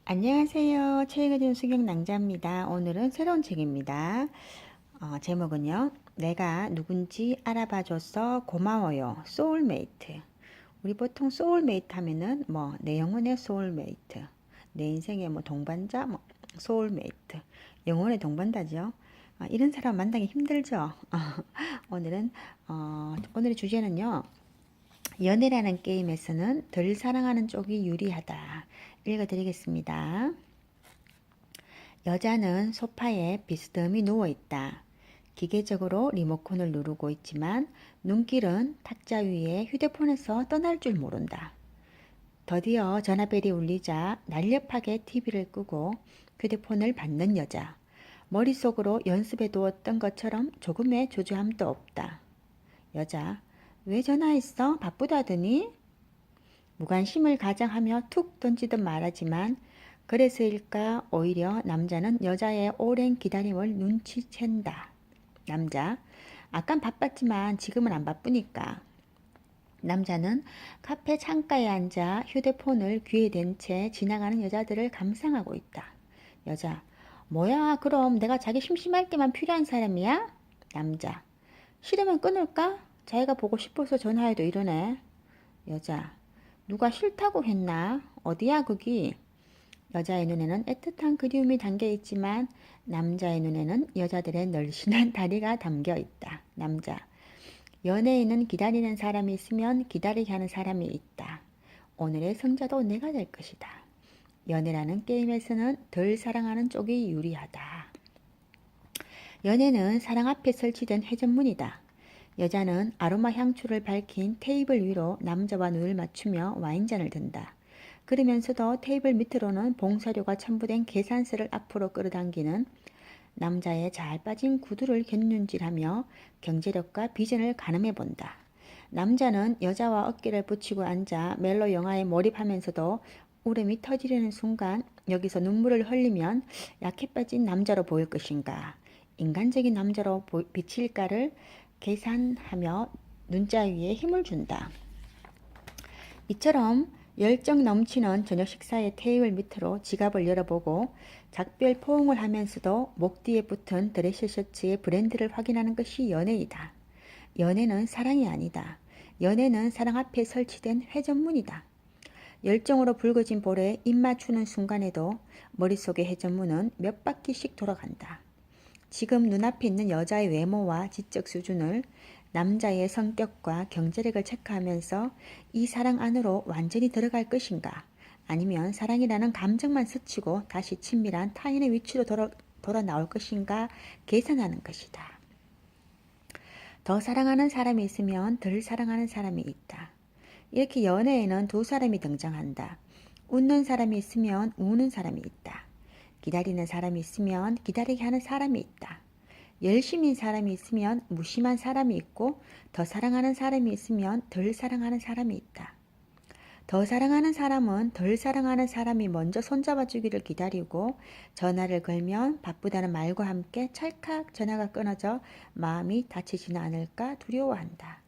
안녕하세요. 책 읽은 수경 낭자입니다. 오늘은 새로운 책입니다. 제목은요. 내가 누군지 알아봐줘서 고마워요. 소울메이트. 우리 보통 소울메이트 하면은 내 영혼의 소울메이트, 내 인생의 동반자, 소울메이트, 영혼의 동반자죠. 이런 사람 만나기 힘들죠. 오늘은 오늘의 주제는요. 연애라는 게임에서는 덜 사랑하는 쪽이 유리하다. 읽어드리겠습니다. 여자는 소파에 비스듬히 누워있다. 기계적으로 리모컨을 누르고 있지만 눈길은 탁자 위에 휴대폰에서 떠날 줄 모른다. 드디어 전화벨이 울리자 날렵하게 TV를 끄고 휴대폰을 받는 여자. 머릿속으로 연습해 두었던 것처럼 조금의 주저함도 없다. 여자, 왜 전화했어? 바쁘다더니? 무관심을 가장하며 툭 던지듯 말하지만 그래서일까 오히려 남자는 여자의 오랜 기다림을 눈치챈다. 남자, 아깐 바빴지만 지금은 안 바쁘니까. 남자는 카페 창가에 앉아 휴대폰을 귀에 댄 채 지나가는 여자들을 감상하고 있다. 여자, 뭐야 그럼 내가 자기 심심할 때만 필요한 사람이야? 남자, 싫으면 끊을까? 자기가 보고 싶어서 전화해도 이러네. 여자, 누가 싫다고 했나? 어디야 거기? 여자의 눈에는 애틋한 그리움이 담겨 있지만 남자의 눈에는 여자들의 날씬한 다리가 담겨 있다. 남자, 연애에는 기다리는 사람이 있으면 기다리게 하는 사람이 있다. 오늘의 승자도 내가 될 것이다. 연애라는 게임에서는 덜 사랑하는 쪽이 유리하다. 연애는 사랑 앞에 설치된 회전문이다. 여자는 아로마 향초를 밝힌 테이블 위로 남자와 눈을 맞추며 와인잔을 든다. 그러면서도 테이블 밑으로는 봉사료가 첨부된 계산서를 앞으로 끌어당기는 남자의 잘 빠진 구두를 곁눈질하며 경제력과 비전을 가늠해 본다. 남자는 여자와 어깨를 붙이고 앉아 멜로 영화에 몰입하면서도 울음이 터지려는 순간 여기서 눈물을 흘리면 약해 빠진 남자로 보일 것인가, 인간적인 남자로 비칠까를 계산하며 눈자 위에 힘을 준다. 이처럼 열정 넘치는 저녁 식사의 테이블 밑으로 지갑을 열어보고 작별 포옹을 하면서도 목 뒤에 붙은 드레스 셔츠의 브랜드를 확인하는 것이 연애이다. 연애는 사랑이 아니다. 연애는 사랑 앞에 설치된 회전문이다. 열정으로 붉어진 볼에 입 맞추는 순간에도 머릿속의 회전문은 몇 바퀴씩 돌아간다. 지금 눈앞에 있는 여자의 외모와 지적 수준을, 남자의 성격과 경제력을 체크하면서 이 사랑 안으로 완전히 들어갈 것인가, 아니면 사랑이라는 감정만 스치고 다시 친밀한 타인의 위치로 돌아 나올 것인가 계산하는 것이다. 더 사랑하는 사람이 있으면 덜 사랑하는 사람이 있다. 이렇게 연애에는 두 사람이 등장한다. 웃는 사람이 있으면 우는 사람이 있다. 기다리는 사람이 있으면 기다리게 하는 사람이 있다. 열심인 사람이 있으면 무심한 사람이 있고, 더 사랑하는 사람이 있으면 덜 사랑하는 사람이 있다. 더 사랑하는 사람은 덜 사랑하는 사람이 먼저 손잡아 주기를 기다리고 전화를 걸면 바쁘다는 말과 함께 찰칵 전화가 끊어져 마음이 다치지는 않을까 두려워한다.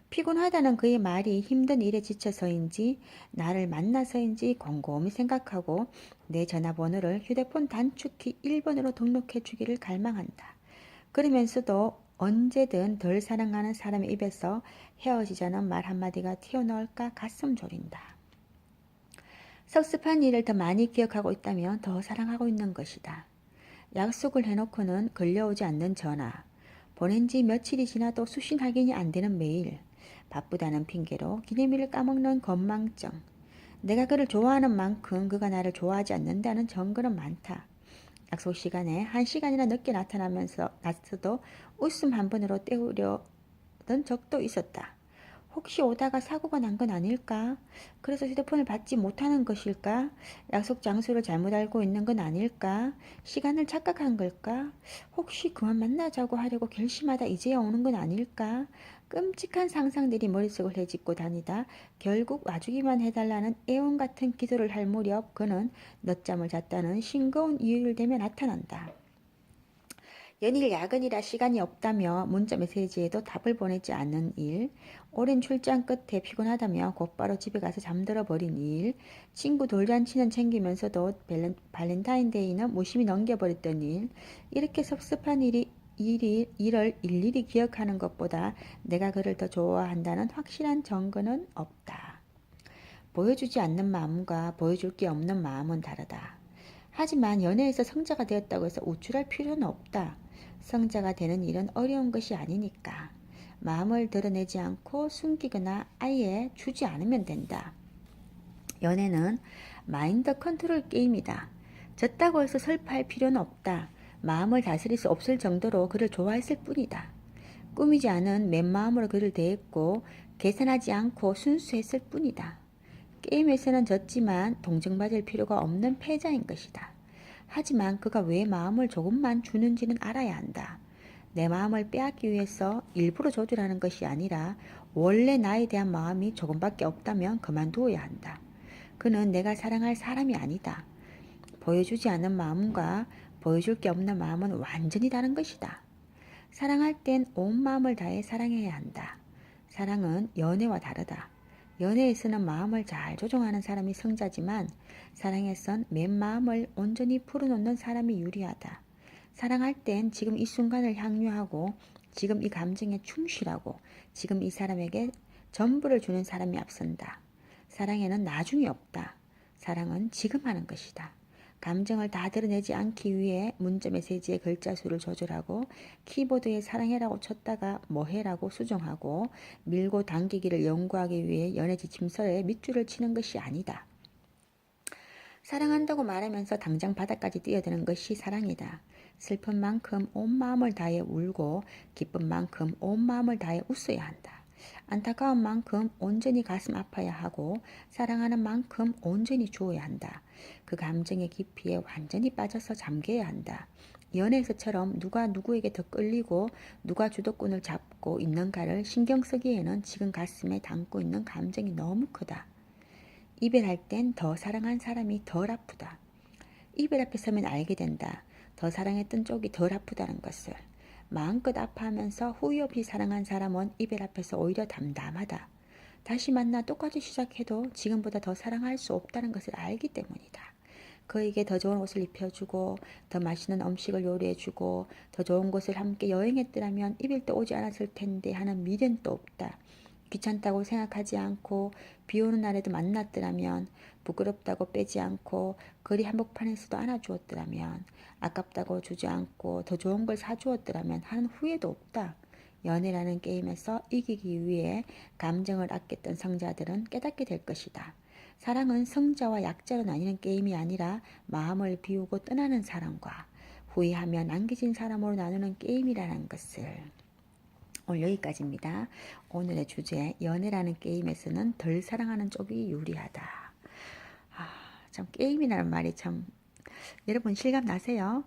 피곤하다는 그의 말이 힘든 일에 지쳐서인지 나를 만나서인지 곰곰이 생각하고 내 전화번호를 휴대폰 단축키 1번으로 등록해 주기를 갈망한다. 그러면서도 언제든 덜 사랑하는 사람의 입에서 헤어지자는 말 한마디가 튀어나올까 가슴 졸인다. 섭섭한 일을 더 많이 기억하고 있다면 더 사랑하고 있는 것이다. 약속을 해놓고는 걸려오지 않는 전화, 보낸 지 며칠이 지나도 수신 확인이 안 되는 메일, 바쁘다는 핑계로 기념일을 까먹는 건망증, 내가 그를 좋아하는 만큼 그가 나를 좋아하지 않는다는 증거는 많다. 약속 시간에 1시간이나 늦게 나타나면서도 웃음 한 번으로 때우려던 적도 있었다. 혹시 오다가 사고가 난 건 아닐까? 그래서 휴대폰을 받지 못하는 것일까? 약속 장소를 잘못 알고 있는 건 아닐까? 시간을 착각한 걸까? 혹시 그만 만나자고 하려고 결심하다 이제야 오는 건 아닐까? 끔찍한 상상들이 머릿속을 헤집고 다니다 결국 와주기만 해달라는 애원 같은 기도를 할 무렵 그는 늦잠을 잤다는 싱거운 이유를 대며 나타난다. 연일 야근이라 시간이 없다며 문자 메시지에도 답을 보내지 않는 일, 오랜 출장 끝에 피곤하다며 곧바로 집에 가서 잠들어 버린 일, 친구 돌잔치는 챙기면서도 발렌타인데이는 무심히 넘겨버렸던 일, 이렇게 섭섭한 일을 일일이 기억하는 것보다 내가 그를 더 좋아한다는 확실한 증거는 없다. 보여주지 않는 마음과 보여줄 게 없는 마음은 다르다. 하지만 연애에서 성자가 되었다고 해서 우쭐할 필요는 없다. 성자가 되는 일은 어려운 것이 아니니까. 마음을 드러내지 않고 숨기거나 아예 주지 않으면 된다. 연애는 마인드 컨트롤 게임이다. 졌다고 해서 슬퍼할 필요는 없다. 마음을 다스릴 수 없을 정도로 그를 좋아했을 뿐이다. 꾸미지 않은 맨마음으로 그를 대했고 계산하지 않고 순수했을 뿐이다. 게임에서는 졌지만 동정받을 필요가 없는 패자인 것이다. 하지만 그가 왜 마음을 조금만 주는지는 알아야 한다. 내 마음을 빼앗기 위해서 일부러 조절하는 것이 아니라 원래 나에 대한 마음이 조금밖에 없다면 그만두어야 한다. 그는 내가 사랑할 사람이 아니다. 보여주지 않는 마음과 보여줄 게 없는 마음은 완전히 다른 것이다. 사랑할 땐 온 마음을 다해 사랑해야 한다. 사랑은 연애와 다르다. 연애에서는 마음을 잘 조종하는 사람이 승자지만 사랑에선 맨 마음을 온전히 풀어놓는 사람이 유리하다. 사랑할 땐 지금 이 순간을 향유하고 지금 이 감정에 충실하고 지금 이 사람에게 전부를 주는 사람이 앞선다. 사랑에는 나중이 없다. 사랑은 지금 하는 것이다. 감정을 다 드러내지 않기 위해 문자 메시지의 글자 수를 조절하고 키보드에 사랑해라고 쳤다가 뭐해라고 수정하고 밀고 당기기를 연구하기 위해 연애 지침서에 밑줄을 치는 것이 아니다. 사랑한다고 말하면서 당장 바닥까지 뛰어드는 것이 사랑이다. 슬픈 만큼 온 마음을 다해 울고 기쁜 만큼 온 마음을 다해 웃어야 한다. 안타까운 만큼 온전히 가슴 아파야 하고 사랑하는 만큼 온전히 주어야 한다. 그 감정의 깊이에 완전히 빠져서 잠겨야 한다. 연애에서처럼 누가 누구에게 더 끌리고 누가 주도권을 잡고 있는가를 신경 쓰기에는 지금 가슴에 담고 있는 감정이 너무 크다. 이별할 땐 더 사랑한 사람이 덜 아프다. 이별 앞에 서면 알게 된다. 더 사랑했던 쪽이 덜 아프다는 것을. 마음껏 아파하면서 후회 없이 사랑한 사람은 이별 앞에서 오히려 담담하다. 다시 만나 똑같이 시작해도 지금보다 더 사랑할 수 없다는 것을 알기 때문이다. 그에게 더 좋은 옷을 입혀주고 더 맛있는 음식을 요리해주고 더 좋은 곳을 함께 여행했더라면 이별도 오지 않았을 텐데 하는 미련도 없다. 귀찮다고 생각하지 않고 비 오는 날에도 만났더라면 부끄럽다고 빼지 않고 거리 한복판에서도 안아주었더라면 아깝다고 주지 않고 더 좋은 걸 사주었더라면 하는 후회도 없다. 연애라는 게임에서 이기기 위해 감정을 아꼈던 성자들은 깨닫게 될 것이다. 사랑은 성자와 약자로 나뉘는 게임이 아니라 마음을 비우고 떠나는 사람과 후회하며 남겨진 사람으로 나누는 게임이라는 것을. 오늘 여기까지입니다. 오늘의 주제, 연애라는 게임에서는 덜 사랑하는 쪽이 유리하다. 참 게임이라는 말이 참 여러분 실감 나세요?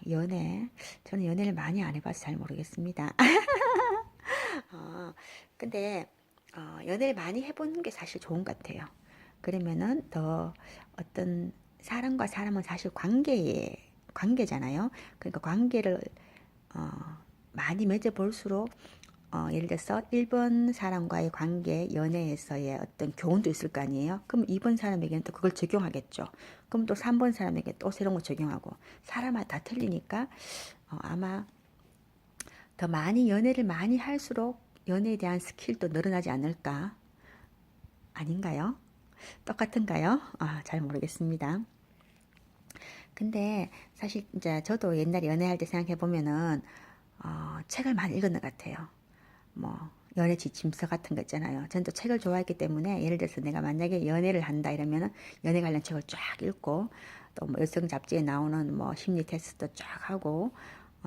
연애, 저는 연애를 많이 안 해봐서 잘 모르겠습니다. 근데 연애를 많이 해보는 게 사실 좋은 것 같아요. 그러면은 더 어떤 사람과 사람은 사실 관계잖아요. 그러니까 관계를 많이 맺어볼수록 예를 들어서 1번 사람과의 관계, 연애에서의 어떤 교훈도 있을 거 아니에요. 그럼 2번 사람에게는 또 그걸 적용하겠죠. 그럼 또 3번 사람에게 또 새로운 거 적용하고 사람마다 다 틀리니까 아마 더 많이 연애를 많이 할수록 연애에 대한 스킬도 늘어나지 않을까? 아닌가요? 똑같은가요? 잘 모르겠습니다. 근데 사실 이제 저도 옛날에 연애할 때 생각해 보면은 책을 많이 읽었는 것 같아요. 뭐 연애 지침서 같은 거 있잖아요. 전 또 책을 좋아했기 때문에 예를 들어서 내가 만약에 연애를 한다 이러면은 연애 관련 책을 쫙 읽고 또 뭐 여성 잡지에 나오는 뭐 심리 테스트도 쫙 하고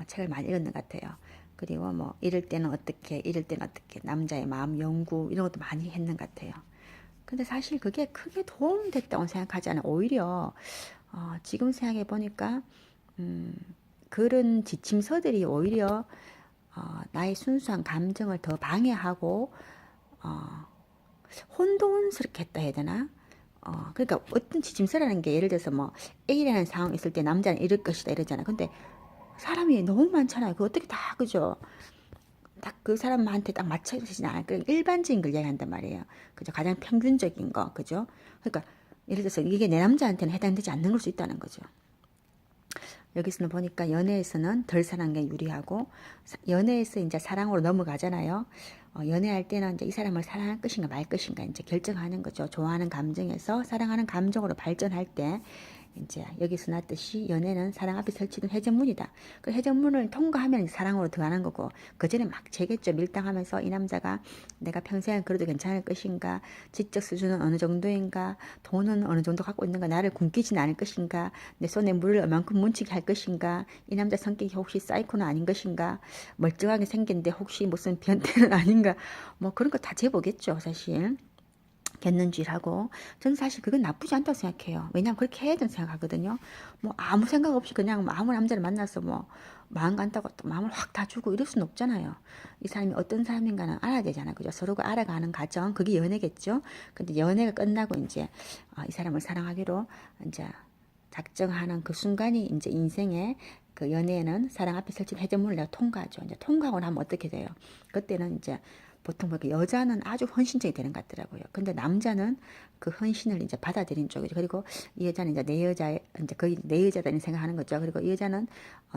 책을 많이 읽었는 것 같아요. 그리고 뭐 이럴 때는 어떻게 이럴 때는 어떻게 남자의 마음 연구 이런 것도 많이 했는 것 같아요. 근데 사실 그게 크게 도움됐다고 생각하지 않아요. 오히려 지금 생각해 보니까 그런 지침서들이 오히려 나의 순수한 감정을 더 방해하고 혼돈스럽게 했다 해야 되나? 그러니까 어떤 지침서라는 게 예를 들어서 뭐 A라는 상황이 있을 때 남자는 이럴 것이다 이러잖아. 근데 사람이 너무 많잖아요. 그 어떻게 다 그죠? 딱 그 사람한테 딱 맞춰지진 않을 거예요. 일반적인 걸 이야기한단 말이에요. 그죠? 가장 평균적인 거, 그죠? 그러니까 예를 들어서 이게 내 남자한테는 해당되지 않는 걸 수 있다는 거죠. 여기서는 보니까 연애에서는 덜 사랑한 게 유리하고 연애에서 이제 사랑으로 넘어가잖아요. 연애할 때는 이제 이 사람을 사랑할 것인가 말 것인가 이제 결정하는 거죠. 좋아하는 감정에서 사랑하는 감정으로 발전할 때 이제 여기서 났듯이 연애는 사랑 앞에 설치된 회전문이다. 그 회전문을 통과하면 사랑으로 들어가는 거고 그 전에 막 재겠죠. 밀당하면서 이 남자가 내가 평생 그래도 괜찮을 것인가, 지적 수준은 어느 정도인가, 돈은 어느 정도 갖고 있는가, 나를 굶기진 않을 것인가, 내 손에 물을 얼만큼 뭉치게 할 것인가, 이 남자 성격이 혹시 사이코는 아닌 것인가, 멀쩡하게 생겼는데 혹시 무슨 변태는 아닌가, 뭐 그런 거 다 재보겠죠 사실. 겠는지라고 저는 사실 그건 나쁘지 않다고 생각해요. 왜냐하면 그렇게 해야 된다고 생각하거든요. 뭐 아무 생각 없이 그냥 아무 남자를 만나서 뭐 마음 간다고 또 마음을 확 다 주고 이럴 수는 없잖아요. 이 사람이 어떤 사람인가는 알아야 되잖아요. 그죠? 서로가 알아가는 과정 그게 연애겠죠. 근데 연애가 끝나고 이제 이 사람을 사랑하기로 이제 작정하는 그 순간이 이제 인생의 그 연애에는 사랑 앞에 설친 회전문을 내가 통과하죠. 이제 통과하고 나면 어떻게 돼요? 그때는 이제 보통 보니까 여자는 아주 헌신적이 되는 것 같더라고요. 근데 남자는 그 헌신을 이제 받아들인 쪽이죠. 그리고 이 여자는 이제 내 여자, 이제 거의 내 여자다 이런 생각하는 거죠. 그리고 이 여자는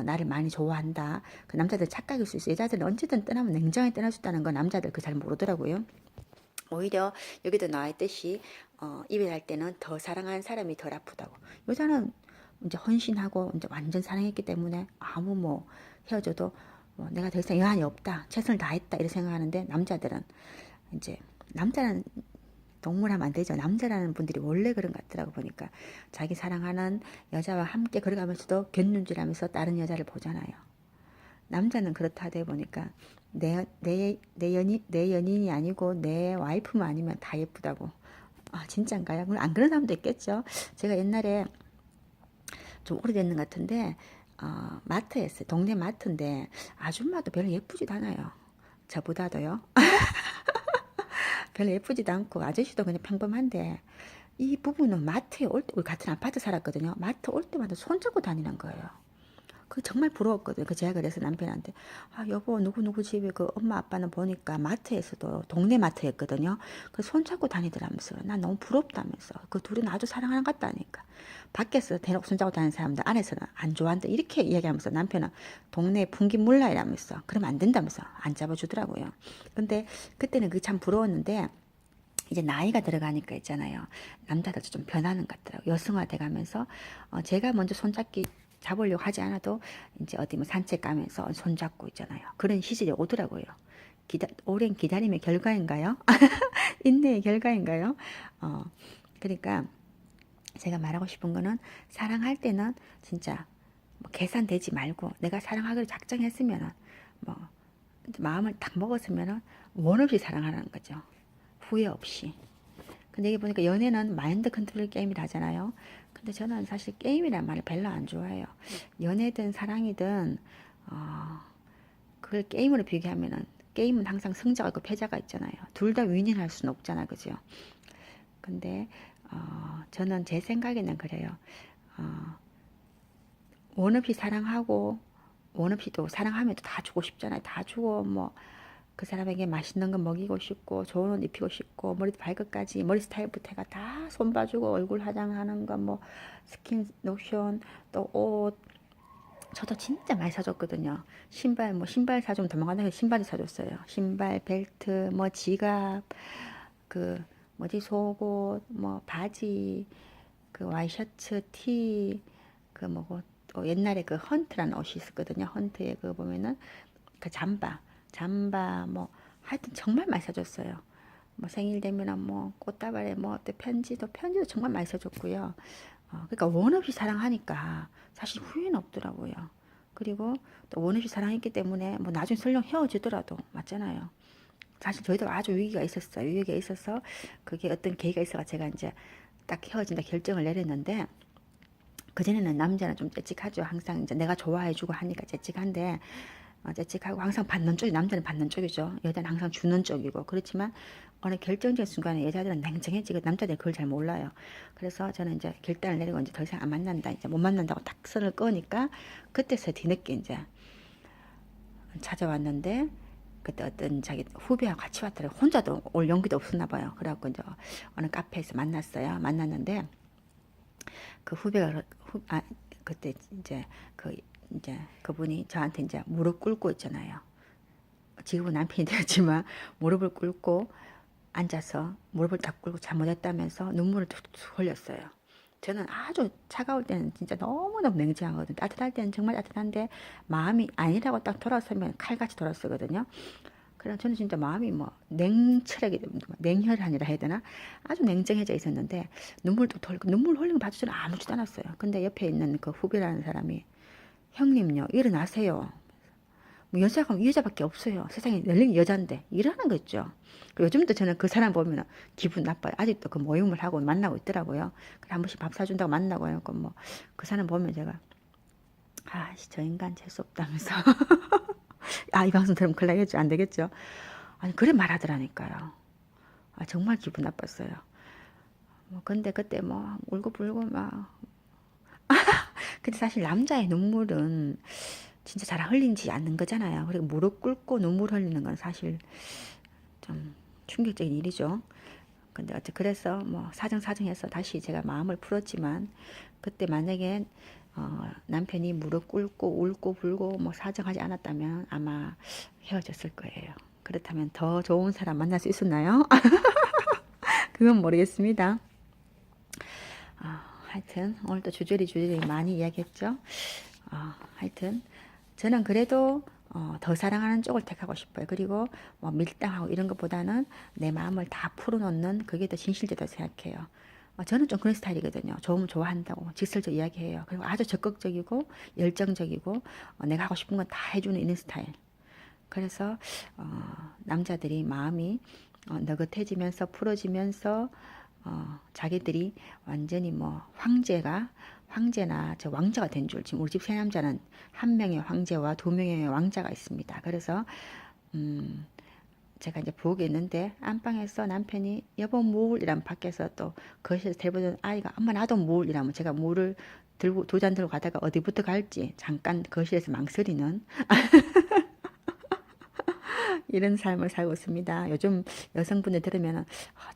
나를 많이 좋아한다. 그 남자들 착각일 수 있어요. 여자들은 언제든 떠나면 냉정하게 떠날 수 있다는 거 남자들 그 잘 모르더라고요. 오히려 여기도 나와 있듯이 이별할 때는 더 사랑하는 사람이 덜 아프다고. 여자는 이제 헌신하고 이제 완전 사랑했기 때문에 아무 뭐 헤어져도 뭐 내가 더 이상 여한이 없다, 최선을 다했다 이렇게 생각하는데 남자들은 이제 남자는 동물하면 안 되죠. 남자라는 분들이 원래 그런 것 같더라고 보니까 자기 사랑하는 여자와 함께 걸어가면서도 곁눈질하면서 다른 여자를 보잖아요. 남자는 그렇다 하다 보니까 내 연인이 아니고 내 와이프만 아니면 다 예쁘다고. 아, 진짜인가요? 물론 안 그런 사람도 있겠죠. 제가 옛날에 좀 오래됐는 것 같은데, 마트였어요. 동네 마트인데, 아줌마도 별로 예쁘지도 않아요. 저보다도요. 별로 예쁘지도 않고, 아저씨도 그냥 평범한데, 이 부부는 마트에 올 때, 우리 같은 아파트 살았거든요. 마트 올 때마다 손잡고 다니는 거예요. 그 정말 부러웠거든요. 그 제가 그래서 남편한테 여보 누구 집에 그 엄마 아빠는 보니까 마트에서도 동네 마트였거든요. 그 손잡고 다니더라면서 난 너무 부럽다면서 그 둘은 아주 사랑하는 것 같다니까. 밖에서 대놓고 손잡고 다니는 사람들 안에서는 안 좋아한다 이렇게 이야기하면서 남편은 동네 풍기물라 이라면서 그러면 안 된다면서 안 잡아주더라고요. 근데 그때는 그게 참 부러웠는데 이제 나이가 들어가니까 있잖아요. 남자들도 좀 변하는 것 같더라고요. 여성화돼 가면서 제가 먼저 손잡기 잡으려고 하지 않아도 이제 어디 뭐 산책 가면서 손잡고 있잖아요. 그런 시절이 오더라고요. 오랜 기다림의 결과인가요? 인내의 결과인가요? 그러니까 제가 말하고 싶은 거는 사랑할 때는 진짜 뭐 계산되지 말고 내가 사랑하기로 작정했으면은 뭐 마음을 딱 먹었으면은 원 없이 사랑하라는 거죠. 후회 없이. 근데 여기 보니까 연애는 마인드 컨트롤 게임이라 하잖아요. 근데 저는 사실 게임이란 말을 별로 안 좋아해요. 연애든 사랑이든 그걸 게임으로 비교하면은 게임은 항상 승자가 있고 패자가 있잖아요. 둘 다 윈윈할 수는 없잖아, 그죠? 근데 저는 제 생각에는 그래요. 원 없이 사랑하고 원 없이 또 사랑하면 또 다 주고 싶잖아요. 다 주고 뭐 그 사람에게 맛있는 거 먹이고 싶고 좋은 옷 입히고 싶고 머리 발끝까지 머리 스타일부터 해가 다 손봐주고 얼굴 화장하는 거 뭐 스킨 로션 또 옷 저도 진짜 많이 사줬거든요. 신발 뭐 신발 사주면 도망간다고 신발이 사줬어요. 신발 벨트 뭐 지갑 그 뭐지 속옷 뭐 바지 그 와이셔츠 티 그 뭐고 또 옛날에 그 헌트라는 옷이 있었거든요. 헌트에 그 보면은 그 잠바 뭐 하여튼 정말 많이 사줬어요. 뭐 생일 되면은 뭐 꽃다발에 뭐 또 편지도 정말 많이 사줬고요. 그러니까 원 없이 사랑하니까 사실 후회는 없더라고요. 그리고 또 원 없이 사랑했기 때문에 뭐 나중에 설령 헤어지더라도 맞잖아요. 사실 저희도 아주 위기가 있었어요. 위기가 있어서 그게 어떤 계기가 있어가 제가 이제 딱 헤어진다 결정을 내렸는데 그전에는 남자는 좀 째찍하죠. 항상 이제 내가 좋아해주고 하니까 째찍한데 째찍하고 항상 받는 쪽이, 남자는 받는 쪽이죠. 여자는 항상 주는 쪽이고. 그렇지만 어느 결정적인 순간에 여자들은 냉정해지고 남자들은 그걸 잘 몰라요. 그래서 저는 이제 결단을 내리고 이제 더 이상 안 만난다. 이제 못 만난다고 딱 선을 끄니까 그때서 뒤늦게 이제 찾아왔는데 그때 어떤 자기 후배와 같이 왔더라고요. 혼자도 올 용기도 없었나 봐요. 그래갖고 이제 어느 카페에서 만났어요. 만났는데 그 후배가 그때 이제 이제 그분이 저한테 이제 무릎 꿇고 있잖아요. 지금은 남편이 되었지만 무릎을 꿇고 앉아서 무릎을 딱 꿇고 잘못했다면서 눈물을 툭툭 흘렸어요. 저는 아주 차가울 때는 진짜 너무너무 냉정하거든요. 따뜻할 때는 정말 따뜻한데 마음이 아니라고 딱 돌아서면 칼같이 돌아서거든요. 그래 저는 진짜 마음이 뭐 냉철하게 냉혈이 아니라 해야 되나 아주 냉정해져 있었는데 눈물도 털고 눈물 흘리는 거 봐도 저는 아무렇지도 않았어요. 근데 옆에 있는 그 후배라는 사람이 형님요 일어나세요. 뭐 여자가 여자밖에 없어요. 세상에 널린 여잔데 이러는 거죠. 요즘도 저는 그 사람 보면 기분 나빠요. 아직도 그 모임을 하고 만나고 있더라고요. 그래 한 번씩 밥 사준다고 만나고 해요. 뭐그 사람 보면 제가 아씨 저 인간 재수 없다면서 아 이 방송 들으면 큰일 나겠죠. 안 되겠죠. 아니 그래 말하더라니까요. 아 정말 기분 나빴어요. 뭐 근데 그때 뭐 울고 불고 막 근데 사실 남자의 눈물은 진짜 잘 흘리지 않는 거잖아요. 그리고 무릎 꿇고 눈물 흘리는 건 사실 좀 충격적인 일이죠. 근데 어째 그래서 뭐 사정사정해서 다시 제가 마음을 풀었지만 그때 만약에 남편이 무릎 꿇고 울고 불고 뭐 사정하지 않았다면 아마 헤어졌을 거예요. 그렇다면 더 좋은 사람 만날 수 있었나요? 그건 모르겠습니다. 하여튼 오늘도 주저리 많이 이야기했죠. 하여튼 저는 그래도 더 사랑하는 쪽을 택하고 싶어요. 그리고 뭐 밀당하고 이런 것보다는 내 마음을 다 풀어놓는 그게 더 진실되다고 생각해요. 저는 좀 그런 스타일이거든요. 좋으면 좋아한다고 직설적 이야기해요. 그리고 아주 적극적이고 열정적이고 내가 하고 싶은 건 다 해주는 이런 스타일. 그래서 남자들이 마음이 너긋해지면서 풀어지면서 자기들이 완전히 뭐 황제나 저 왕자가 된 줄. 지금 우리 집 세 남자는 한 명의 황제와 두 명의 왕자가 있습니다. 그래서 제가 이제 부엌에 있는데 안방에서 남편이 여보 물 이러면 밖에서 또 거실에서 television 아이가 엄마 나도 물 이러면 제가 물을 들고 두 잔 들고 가다가 어디부터 갈지 잠깐 거실에서 망설이는 이런 삶을 살고 있습니다. 요즘 여성분들 들으면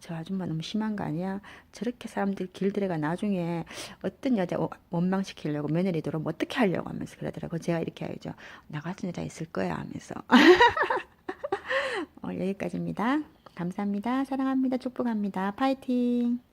저 아줌마 너무 심한 거 아니야? 저렇게 사람들 길들여가 나중에 어떤 여자 원망시키려고 며느리 들어오면 어떻게 하려고 하면서 그러더라고. 제가 이렇게 하죠. 나 같은 여자 있을 거야 하면서. 오늘 여기까지입니다. 감사합니다. 사랑합니다. 축복합니다. 파이팅!